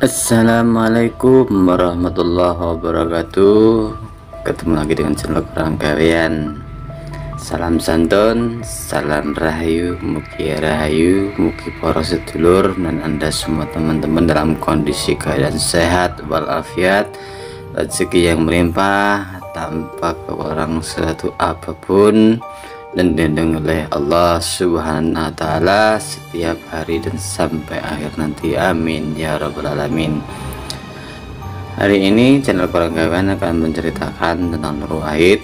Assalamualaikum warahmatullahi wabarakatuh. Ketemu lagi dengan channel Kurang Gawean. Salam santun, salam rahayu, mugi rahayu, mugi para sedulur dan anda semua teman-teman dalam kondisi keadaan sehat walafiat, rezeki yang melimpah tanpa kekurangan suatu apapun, dan dilindungi oleh Allah Subhanahu wa Ta'ala setiap hari dan sampai akhir nanti, amin ya rabbal alamin. Hari ini channel Kurang Gawean akan menceritakan tentang Nur Wahid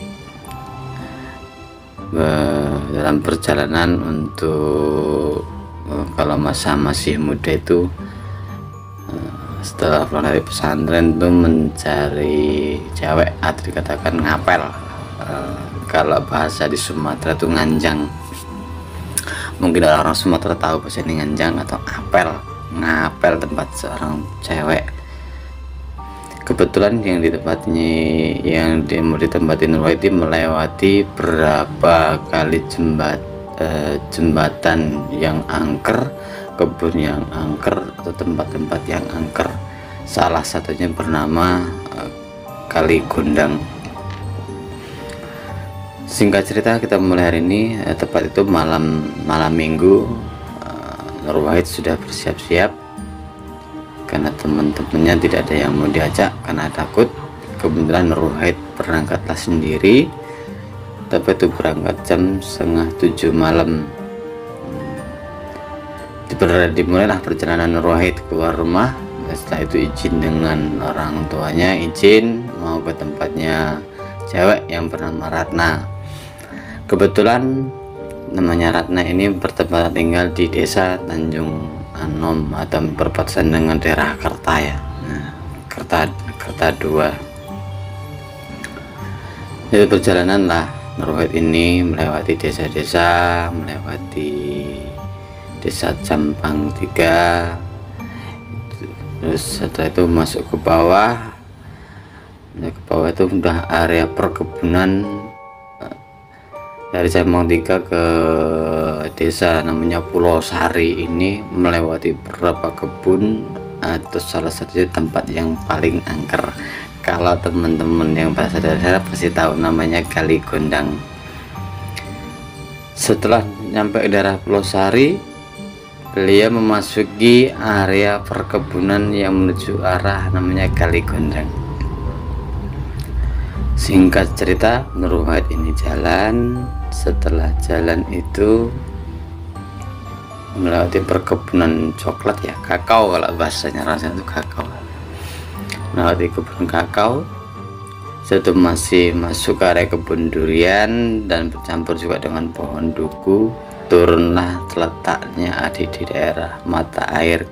dalam perjalanan untuk kalau masa masih muda itu, setelah pulang dari pesantren itu mencari cewek atau dikatakan ngapel. Kalau bahasa di Sumatera itu nganjang. Mungkin orang Sumatera tahu bahasa ini nganjang atau apel, ngapel tempat seorang cewek. Kebetulan yang ditempatin Nur Wahid melewati berapa kali jembatan yang angker, kebun yang angker, atau tempat-tempat yang angker. Salah satunya bernama Kali Gondang. Singkat cerita, kita mulai hari ini. Tepat itu malam minggu. Nur Wahid sudah bersiap-siap karena teman-temannya tidak ada yang mau diajak karena takut. Kebetulan Nur Wahid berangkatlah sendiri, tapi itu berangkat jam 6:30 malam. Dimulailah perjalanan Nur Wahid keluar rumah. Setelah itu izin dengan orang tuanya, izin mau ke tempatnya cewek yang bernama Ratna. Kebetulan namanya Ratna ini bertempat tinggal di desa Tanjung Anom atau berbatasan dengan daerah Kerta ya. Nah, Kerta 2. Jadi perjalanan lah Nur Wahid ini melewati desa-desa, melewati desa Campang 3. Terus setelah itu masuk ke bawah. Ke bawah itu udah area perkebunan. Dari Campang 3 ke desa namanya Pulau Sari ini melewati beberapa kebun atau salah satu tempat yang paling angker. Kalau teman-teman yang bahasa daerah pasti tahu namanya Kali Gondang. Setelah nyampe ke daerah Pulau Sari, beliau memasuki area perkebunan yang menuju arah namanya Kali Gondang. Singkat cerita, Nur Wahid ini jalan. Setelah jalan itu melewati perkebunan coklat ya, kakao kalau bahasanya rasanya itu kakao. Melewati kebun kakao, itu masih masuk ke area kebun durian dan bercampur juga dengan pohon duku. Turunlah letaknya ada di daerah mata air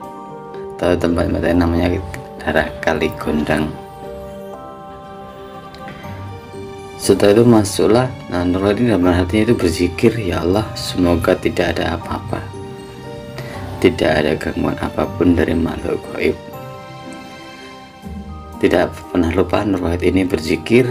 atau tempat mata air namanya daerah Kali Gondang. Setelah itu masuklah. Nah, Nur Wahid dalam hatinya itu berzikir, ya Allah, semoga tidak ada apa-apa, tidak ada gangguan apapun dari makhluk gaib. Tidak pernah lupa Nur Wahid ini berzikir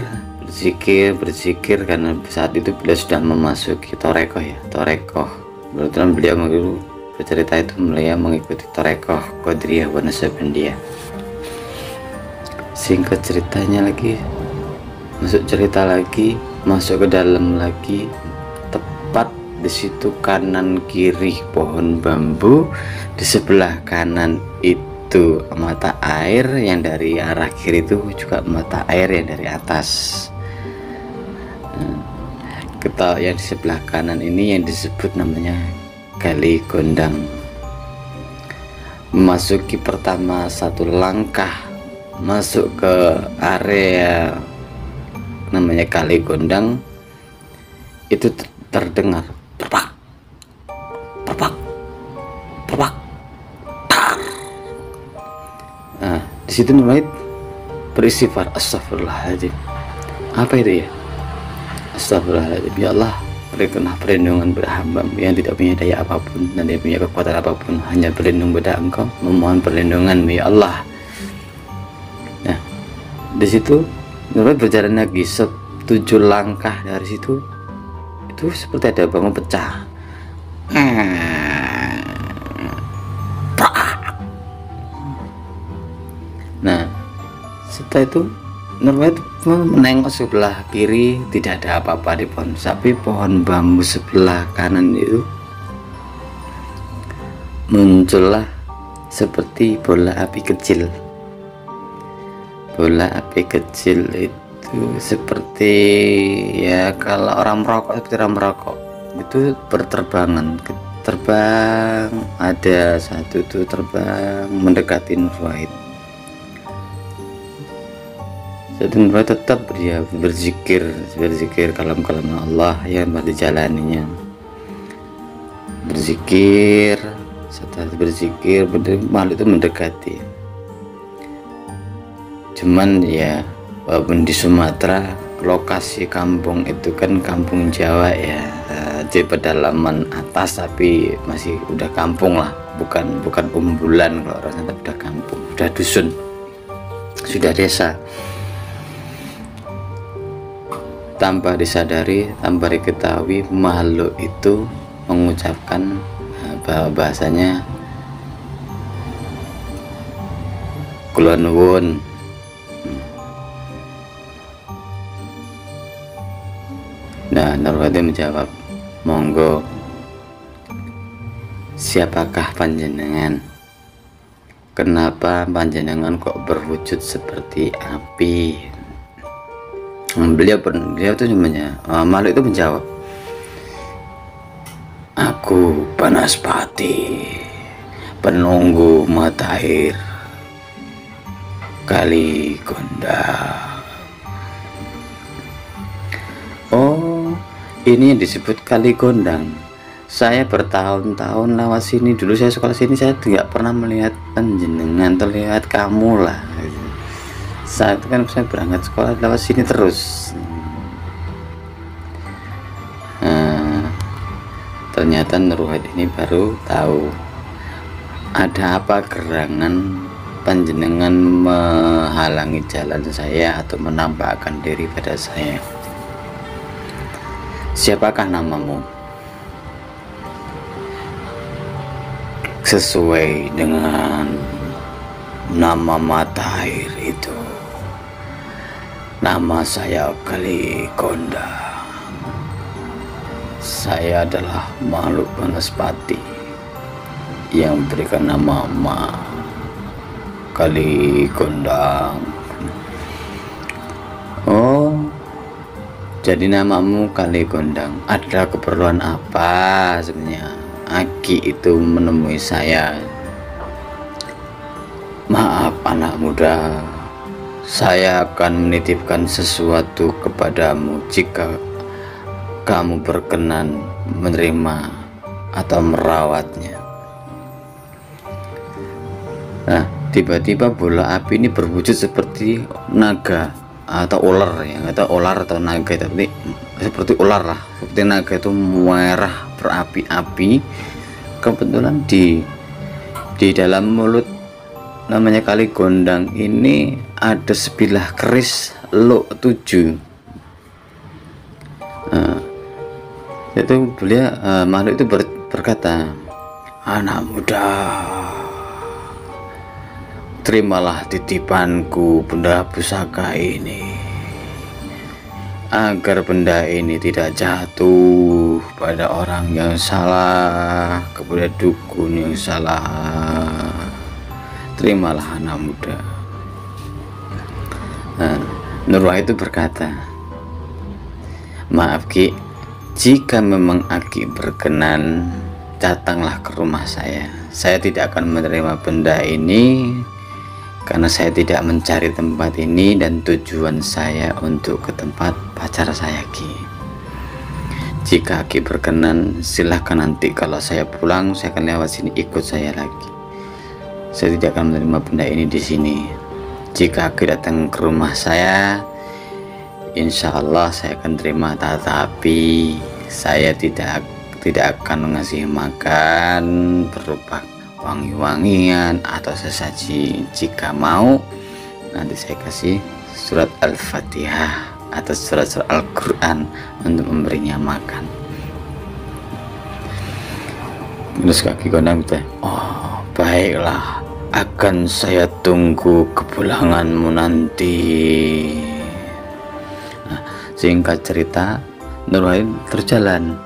karena saat itu beliau sudah memasuki torekoh ya, torekoh. Kebetulan beliau bercerita itu beliau mengikuti torekoh Qadiriyah wa Naqsyabandiyah. Singkat ceritanya lagi, masuk ke dalam lagi, tepat di situ kanan kiri pohon bambu, di sebelah kanan itu mata air, yang dari arah kiri itu juga mata air yang dari atas. Yang di sebelah kanan ini yang disebut namanya Kali Gondang. Memasuki pertama satu langkah masuk ke area namanya Kali Gondang, itu terdengar perpak, tar. Nah, di situ Nur Wahid beristighfar, astagfirullahaladzim. Apa itu ya? Astagfirullahaladzim, ya Allah, berikanlah perlindungan pada hamba yang tidak punya daya apapun dan tidak punya kekuatan apapun, hanya berlindung pada Engkau, memohon perlindungan ya Allah. Nah, di situ Nur Wahid berjalan lagi 7 langkah dari situ, itu seperti ada bangun pecah. Nah, setelah itu Nurwahid menengok sebelah kiri, tidak ada apa-apa di pohon, tapi pohon bambu sebelah kanan itu muncullah seperti bola api kecil. Bola api kecil itu seperti, ya kalau orang merokok, seperti orang merokok itu berterbangan, terbang, ada satu itu terbang mendekati Nurwahid. Jadi Nurwahid tetap dia berzikir kalam-kalam Allah yang dijalaninya, berzikir. Setelah berzikir, makhluk itu mendekati. Cuman ya, walaupun di Sumatera lokasi kampung itu kan kampung Jawa ya, di pedalaman atas, tapi masih udah kampung lah, bukan umbulan. Kalau orang Santan udah kampung, udah dusun, sudah desa. Tanpa disadari, tanpa diketahui, makhluk itu mengucapkan bahasanya kula nuwun. Nah, Nurwahid menjawab, monggo, siapakah panjenengan? Kenapa panjenengan kok berwujud seperti api? Beliau itu namanya makhluk itu menjawab, aku Banaspati, penunggu mata air Kali Gondang. Oh, ini yang disebut Kali Gondang. Saya bertahun-tahun lewat sini, dulu saya sekolah sini, saya tidak pernah melihat panjenengan, terlihat kamu lah. Saat itu kan saya berangkat sekolah lewat sini terus. Ternyata Nurwahid ini baru tahu ada apa gerangan panjenengan menghalangi jalan saya atau menampakkan diri pada saya. Siapakah namamu? Sesuai dengan nama mata air itu, nama saya Kali Gondang. Saya adalah makhluk Banaspati yang berikan nama Kali Gondang. Oh, jadi namamu Kali Gondang. Ada keperluan apa sebenarnya Aki itu menemui saya? Maaf anak muda, saya akan menitipkan sesuatu kepadamu jika kamu berkenan menerima atau merawatnya. Nah, tiba-tiba bola api ini berwujud seperti naga atau ular ya, atau ular atau naga, tapi seperti ular lah, seperti naga itu merah berapi-api. Kebetulan di dalam mulut namanya Kali Gondang ini ada sebilah keris Luk 7. Itu beliau makhluk itu berkata, anak muda, terimalah titipanku benda pusaka ini, agar benda ini tidak jatuh pada orang yang salah, kepada dukun yang salah. Terimalah anak muda. Nurwahid itu berkata, maaf Ki, jika memang Aki berkenan, datanglah ke rumah saya. Saya tidak akan menerima benda ini karena saya tidak mencari tempat ini, dan tujuan saya untuk ke tempat pacar saya Ki. Jika Aki berkenan, silahkan nanti kalau saya pulang, saya akan lewat sini, ikut saya lagi. Saya tidak akan menerima benda ini di sini. Jika Aki datang ke rumah saya, insya Allah saya akan terima, tetapi saya tidak akan mengasih makan berupa wangi-wangian atau sesaji. Jika mau, nanti saya kasih surat Al-Fatihah atau surat-surat Al-Quran untuk memberinya makan. Terus Kaki Gondang bilang, oh baiklah, akan saya tunggu kepulanganmu nanti. Nah, singkat cerita, Nur Wahid terjalan.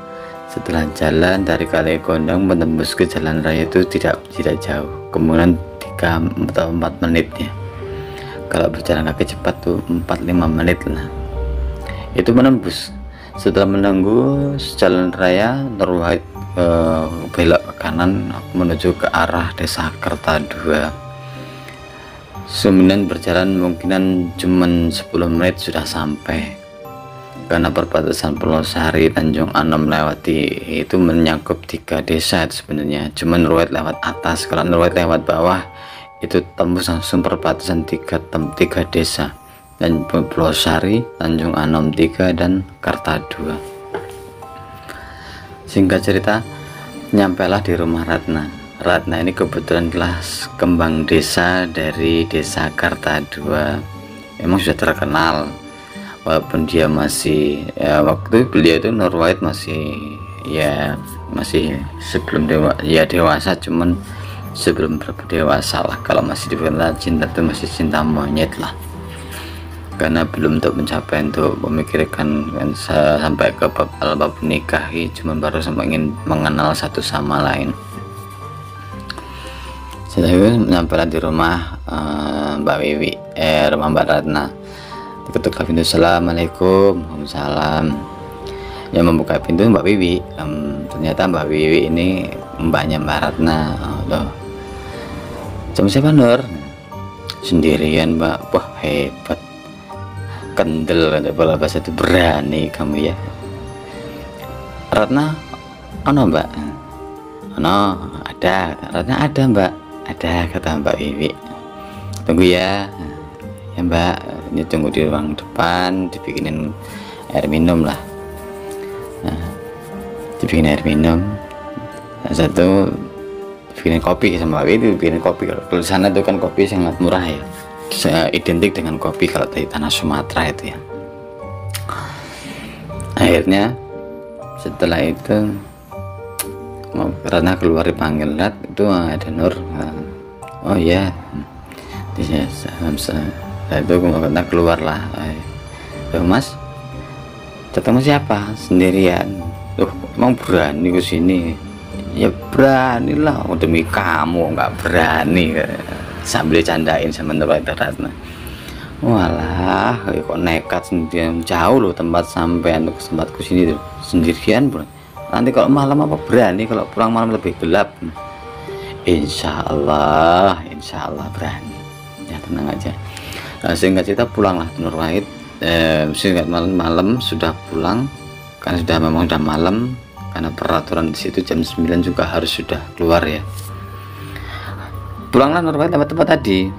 Setelah jalan dari Kali Gondang menembus ke jalan raya itu tidak jauh, kemudian 3 atau 4 menit ya. Kalau berjalan kaki cepat tuh 4-5 menit lah itu menembus. Setelah menembus jalan raya, Nur Wahid belok ke kanan menuju ke arah desa Kertadua. Kemudian berjalan mungkinan cuman 10 menit sudah sampai, karena perbatasan Pulau Sari Tanjung Anom lewati itu menyangkut 3 desa sebenarnya. Cuman Nur Wahid lewat atas, kalau Nur Wahid lewat bawah itu tembus langsung perbatasan 3 desa, dan Pulau Sari, Tanjung Anom 3 dan Kertadua. Singkat cerita, nyampailah di rumah Ratna. Ratna ini kebetulan kelas kembang desa dari desa Kertadua, emang sudah terkenal. Walaupun dia masih waktu beliau itu Nur Wahid masih sebelum dewasa, cuman sebelum dewasa lah. Kalau masih dikenal cinta itu masih cinta monyet lah, karena belum untuk mencapai untuk memikirkan sampai ke bab nikahi, cuman baru sampai ingin mengenal satu sama lain. Setelah itu menyampaikan di rumah Mbak Wiwi, rumah Mbak Ratna. Ketuk pintu, assalamualaikum. Waalaikumsalam. Yang membuka pintu Mbak Wiwi. Ternyata Mbak Wiwi ini mbaknya Mbak Ratna. Sama siapa, Nur? Sendirian, Mbak. Wah, hebat, kendel kata bahasa itu, berani kamu ya. Ratna ono, Mbak? Ono, ada. Ratna ada, Mbak. Ada, kata Mbak Wiwi. Tunggu ya. Ya, Mbak, ini tunggu di ruang depan, dibikinin air minum lah. Nah, dibikin air minum. Nah, satu bikin kopi sama Mbak Wiwi, bikin kopi. Kalau sana itu kan kopi sangat murah ya, identik dengan kopi kalau dari tanah Sumatera itu ya. Akhirnya setelah itu karena keluar dipanggil, Rat, itu ada Nur. Oh ya, itu karena keluarlah. Mas, ketemu siapa? Sendirian. Emang berani ke sini? Ya beranilah, demi kamu nggak berani, sambil candain sama Nur Wahid Ratna. Walah, kok nekat sendirian, jauh loh tempat sampean, ke tempatku sini tuh sendirian, bro. Nanti kalau malam apa berani, kalau pulang malam lebih gelap. Insya Allah berani ya, tenang aja. Singkat cerita pulanglah Nur Wahid. Singkat malam sudah pulang, karena memang sudah malam, karena peraturan di situ jam 9 juga harus sudah keluar ya. Pulanglah Nur Wahid tempat tadi.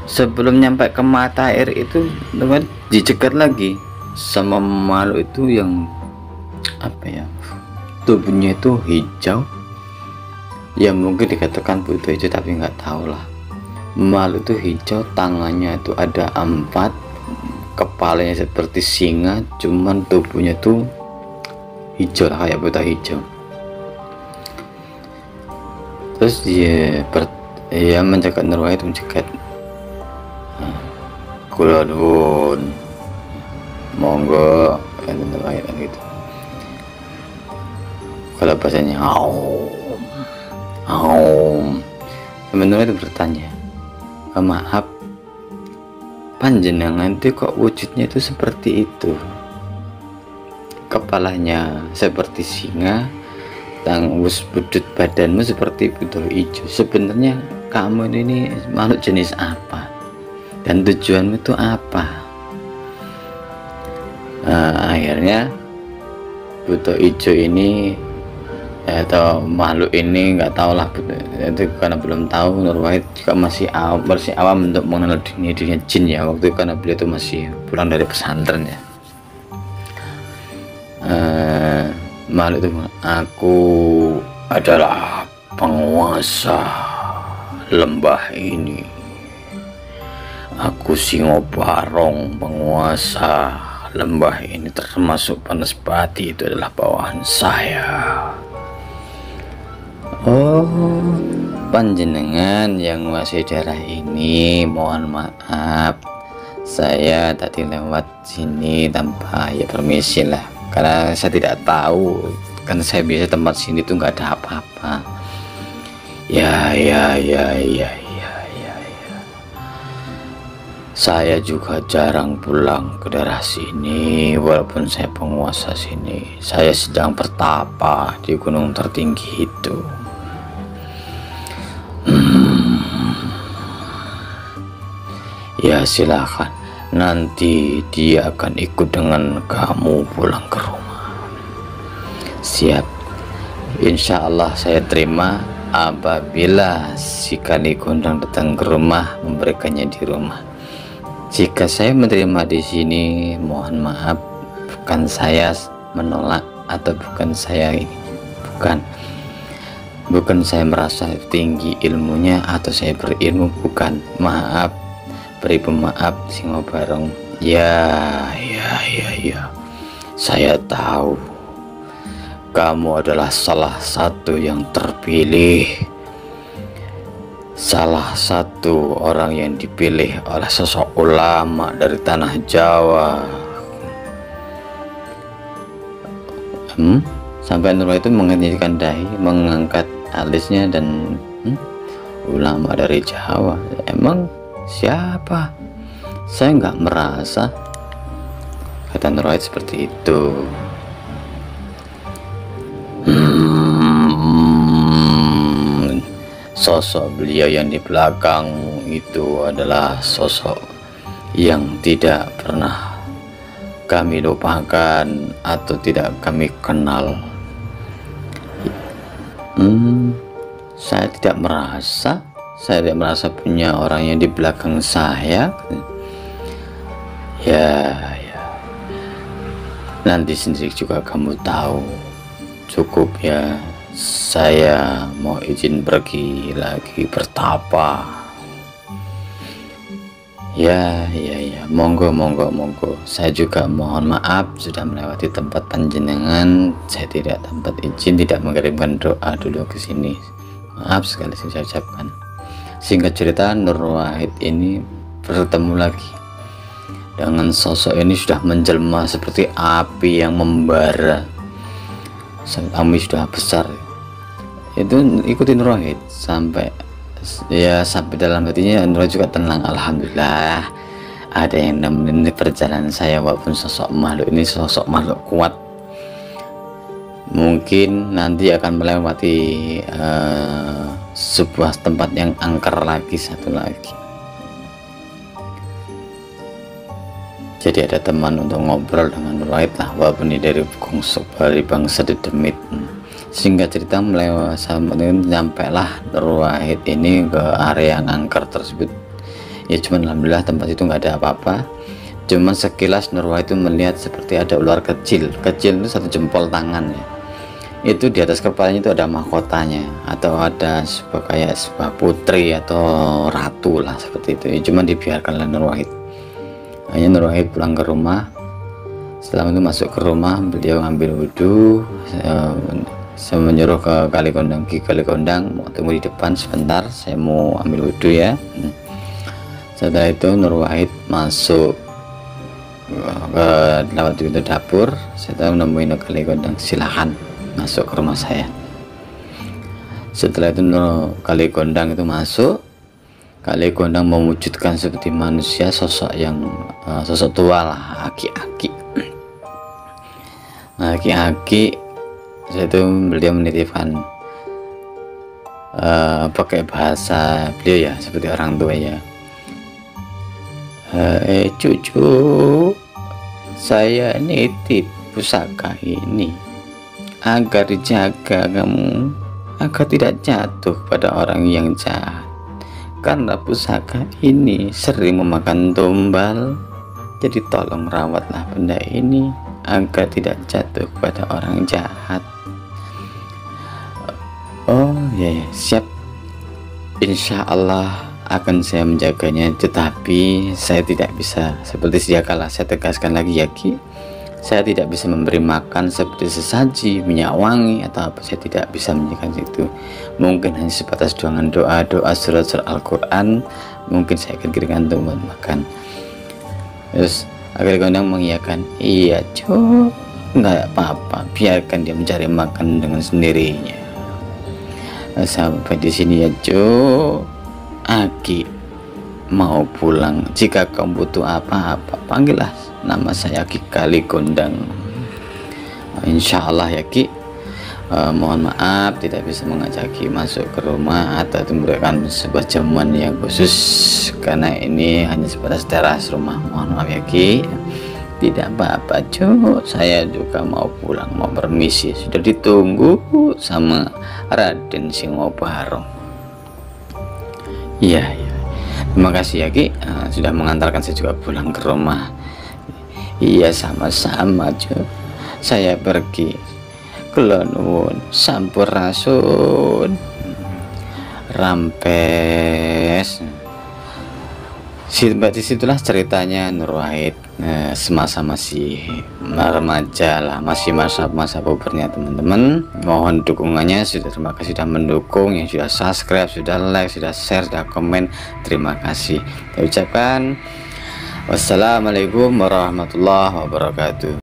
Sebelum nyampe ke mata air itu Nur Wahid dicegat lagi sama makhluk itu yang apa ya, tubuhnya itu hijau ya, mungkin dikatakan putih hijau tapi nggak tahu lah. Makhluk itu hijau, tangannya itu ada 4, kepalanya seperti singa, cuman tubuhnya tuh hijau lah, kayak buta hijau. Terus dia mencegat Nur Wahid, mencegat, kula nuwun, monggo, Nur Wahid gitu. Kalau bahasanya sebenarnya itu bertanya, maaf, panjenengan itu kok wujudnya itu seperti itu, kepalanya seperti singa, tanggus budut badanmu seperti buta hijau. Sebenarnya kamu ini makhluk jenis apa dan tujuanmu itu apa? Akhirnya buta hijau ini atau makhluk ini nggak tahu lah, itu karena belum tahu. Nur Wahid juga masih awam untuk mengenal dunia jin ya waktu itu, karena beliau itu masih pulang dari pesantren ya. Makhluk itu, aku adalah penguasa lembah ini, aku Singobarong, penguasa lembah ini, termasuk Panasbati itu adalah bawahan saya. Oh, Panjenengan yang menguasai daerah ini, mohon maaf, saya tadi lewat sini tanpa ya permisi lah, karena saya tidak tahu, kan saya biasa tempat sini tuh nggak ada apa-apa. Ya. Saya juga jarang pulang ke daerah sini, walaupun saya penguasa sini. Saya sedang bertapa di gunung tertinggi itu. Ya silakan, nanti dia akan ikut dengan kamu pulang ke rumah. Siap, insya Allah saya terima apabila si Kaligondang datang ke rumah memberikannya di rumah. Jika saya menerima di sini, mohon maaf, bukan saya menolak atau bukan saya ini, bukan saya merasa tinggi ilmunya atau saya berilmu, bukan. Maaf, beri pemaaf Singo Barong. Ya, saya tahu kamu adalah salah satu yang terpilih, salah satu orang yang dipilih oleh sosok ulama dari tanah Jawa. Sampai Nurwahid itu mengenyitkan dahi, mengangkat alisnya, dan ulama dari Jawa. Emang siapa? Saya nggak merasa, kata Nurwahid seperti itu. Sosok beliau yang di belakangmu itu adalah sosok yang tidak pernah kami lupakan atau tidak kami kenal. Saya tidak merasa punya orang yang di belakang saya. Ya, nanti sendiri juga kamu tahu. Cukup ya, saya mau izin pergi lagi bertapa. Ya, monggo. Saya juga mohon maaf sudah melewati tempat panjenengan. Saya tidak tempat izin, tidak mengirimkan doa dulu ke sini. Maaf sekali saya ucapkan. Singkat cerita, Nurwahid ini bertemu lagi dengan sosok ini, sudah menjelma seperti api yang membara. Kami sudah besar. Itu ikutin Nurwahid sampai dalam hatinya Nurwahid juga tenang. Alhamdulillah ada yang nemenin perjalanan saya, walaupun sosok makhluk ini sosok makhluk kuat. Mungkin nanti akan melewati sebuah tempat yang angker lagi, satu lagi. Jadi ada teman untuk ngobrol dengan Nurwahid lah, walaupun ini dari bangsa Dedemit. Sehingga cerita sampai lah Nurwahid ini ke area yang angker tersebut. Ya cuman alhamdulillah tempat itu nggak ada apa-apa. Cuman sekilas Nurwahid itu melihat seperti ada ular kecil itu satu jempol tangan ya. Itu di atas kepalanya itu ada mahkotanya, atau ada sebuah putri atau ratu lah seperti itu. Ya cuman dibiarkan oleh Nurwahid. Hanya Nurwahid pulang ke rumah. Setelah itu masuk ke rumah, beliau ngambil wudhu. Saya menyuruh ke Kaligondang, mau tunggu di depan sebentar, saya mau ambil wudhu ya. Setelah itu Nurwahid masuk ke lewat pintu dapur. Saya menemui Kaligondang, silahkan masuk ke rumah saya. Setelah itu Kaligondang itu masuk. Kaligondang mewujudkan seperti manusia, sosok tua lah, aki-aki. Itu beliau menitipkan pakai bahasa beliau ya, seperti orang tua ya. Cucu, saya nitip pusaka ini agar dijaga kamu, agar tidak jatuh pada orang yang jahat. Karena pusaka ini sering memakan tumbal, jadi tolong rawatlah benda ini agar tidak jatuh pada orang jahat. Oh ya, siap. Insya Allah akan saya menjaganya, tetapi saya tidak bisa seperti sedia kala. Saya tegaskan lagi ya Ki, Saya tidak bisa memberi makan seperti sesaji, minyak wangi atau apa, saya tidak bisa menyajikan itu. Mungkin hanya sebatas doa-doa, surat-surat Al-Quran, mungkin saya akan kirimkan untuk makan. Terus akhirnya Gondang mengiyakan, iya Cuk, nggak apa-apa, biarkan dia mencari makan dengan sendirinya. Sampai di sini ya Cuk, Aki mau pulang. Jika kamu butuh apa-apa, panggillah nama saya Ki Kali Gondang. Insya Allah ya Ki. Mohon maaf tidak bisa mengajak Ki masuk ke rumah atau memberikan sebuah jamuan yang khusus, karena ini hanya sebatas teras rumah. Mohon maaf ya Ki. Tidak apa-apa Cuk, saya juga mau pulang, mau permisi, sudah ditunggu sama Raden Singobaro. Iya ya, terima kasih ya Ki, sudah mengantarkan saya juga pulang ke rumah. Iya sama-sama Cuk, saya pergi kelonwun sampurasun rampes. Disitulah ceritanya Nur Wahid semasa masih remaja lah, masih masa pubernya teman-teman. Mohon dukungannya, terima kasih sudah mendukung, yang sudah subscribe, sudah like, sudah share, sudah komen, terima kasih. Saya ucapkan wassalamualaikum warahmatullahi wabarakatuh.